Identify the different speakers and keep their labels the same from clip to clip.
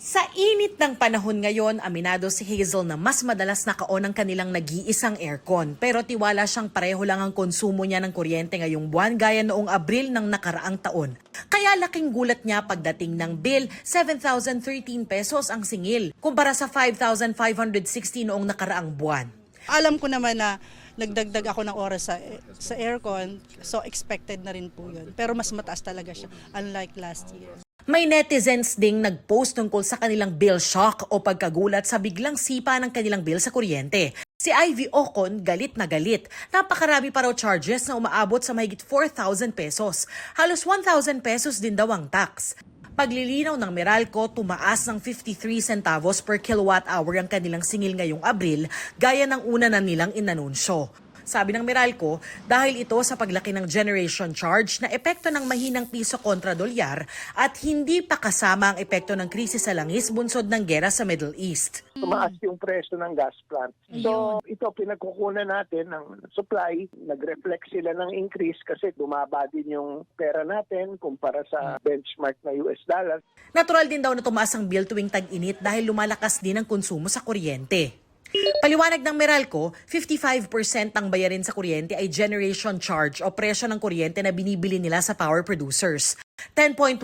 Speaker 1: Sa init ng panahon ngayon, aminado si Hazel na mas madalas naka-on ang kanilang nag-iisang aircon. Pero tiwala siyang pareho lang ang konsumo niya ng kuryente ngayong buwan gaya noong Abril ng nakaraang taon. Kaya laking gulat niya pagdating ng bill, 7,013 pesos ang singil, kumpara sa 5,560 noong nakaraang buwan.
Speaker 2: Alam ko naman na nagdagdag ako ng oras sa aircon, so expected na rin po yun. Pero mas mataas talaga siya, unlike last year.
Speaker 1: May netizens ding nag-post tungkol sa kanilang bill shock o pagkagulat sa biglang sipa ng kanilang bill sa kuryente. Si Ivy Ocon galit na galit. Napakarami pa raw charges na umaabot sa mahigit 4,000 pesos. Halos 1,000 pesos din daw ang tax. Paglilinaw ng Meralco, tumaas ng 53 centavos per kilowatt hour ang kanilang singil ngayong Abril, gaya ng una na nilang inanunsyo. Sabi ng Meralco, dahil ito sa paglaki ng generation charge na epekto ng mahinang piso kontra dolyar at hindi pa kasama ang epekto ng krisis sa langis bunsod ng gera sa Middle East.
Speaker 3: Tumaas yung presyo ng gas plant. So ito pinagkukunan natin ng supply, nag-reflect sila ng increase kasi bumaba din yung pera natin kumpara sa benchmark na US dollar.
Speaker 1: Natural din daw na tumaas ang bill tuwing tag-init dahil lumalakas din ang konsumo sa kuryente. Paliwanag ng Meralco, 55% ang bayarin sa kuryente ay generation charge o presyo ng kuryente na binibili nila sa power producers. 10.1%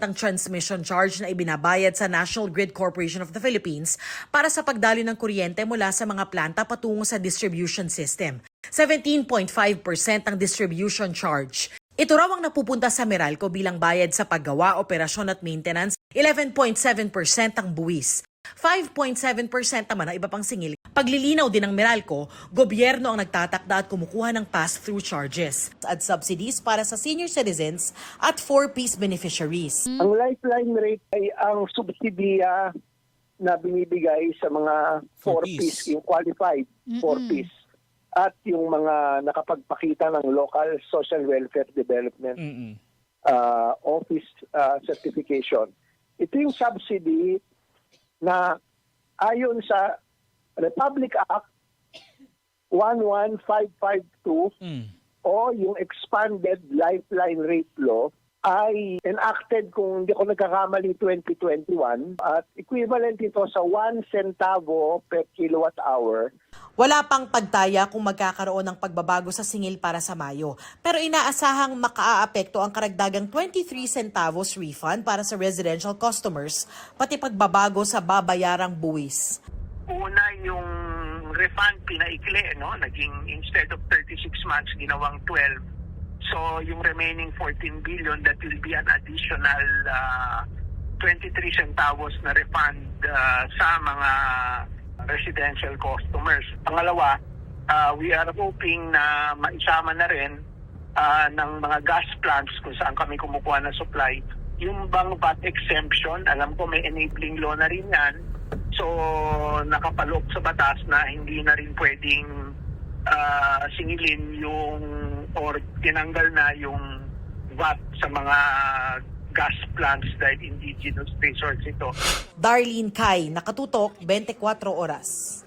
Speaker 1: ang transmission charge na ibinabayad sa National Grid Corporation of the Philippines para sa pagdaloy ng kuryente mula sa mga planta patungo sa distribution system. 17.5% ang distribution charge. Ito raw ang napupunta sa Meralco bilang bayad sa paggawa, operasyon at maintenance, 11.7% ang buwis. 5.7% naman ang iba pang singil. Paglilinaw din ng Meralco, gobyerno ang nagtatakda at kumukuha ng pass-through charges at subsidies para sa senior citizens at 4-piece beneficiaries.
Speaker 3: Ang lifeline rate ay ang subsidiya na binibigay sa mga 4-piece, yung qualified 4-piece. At yung mga nakapagpakita ng local social welfare development office certification. Ito yung subsidy na ayon sa Republic Act 11552 o yung expanded lifeline rate law ay enacted, kung hindi ko nagkakamali, 2021 at equivalent ito sa 1 centavo per kilowatt hour.
Speaker 1: Wala pang pagtaya kung magkakaroon ng pagbabago sa singil para sa Mayo, pero inaasahang makaaapekto ang karagdagang 23 centavos refund para sa residential customers, pati pagbabago sa babayarang buwis.
Speaker 4: Una, yung refund pinaikli, no? Naging instead of 36 months, ginawang 12. So yung remaining 14 billion, that will be an additional 23 centavos na refund sa mga residential customers. Pangalawa, we are hoping na maisama na rin ng mga gas plants kung saan kami kumukuha ng supply. Yung bang VAT exemption, alam ko may enabling law na rin yan. So nakapaloob sa batas na hindi na rin pwedeng singilin yung or tinanggal na yung VAT sa mga gas plants dahil indigenous resource ito.
Speaker 1: Darlene Kai, Nakatutok, 24 Oras.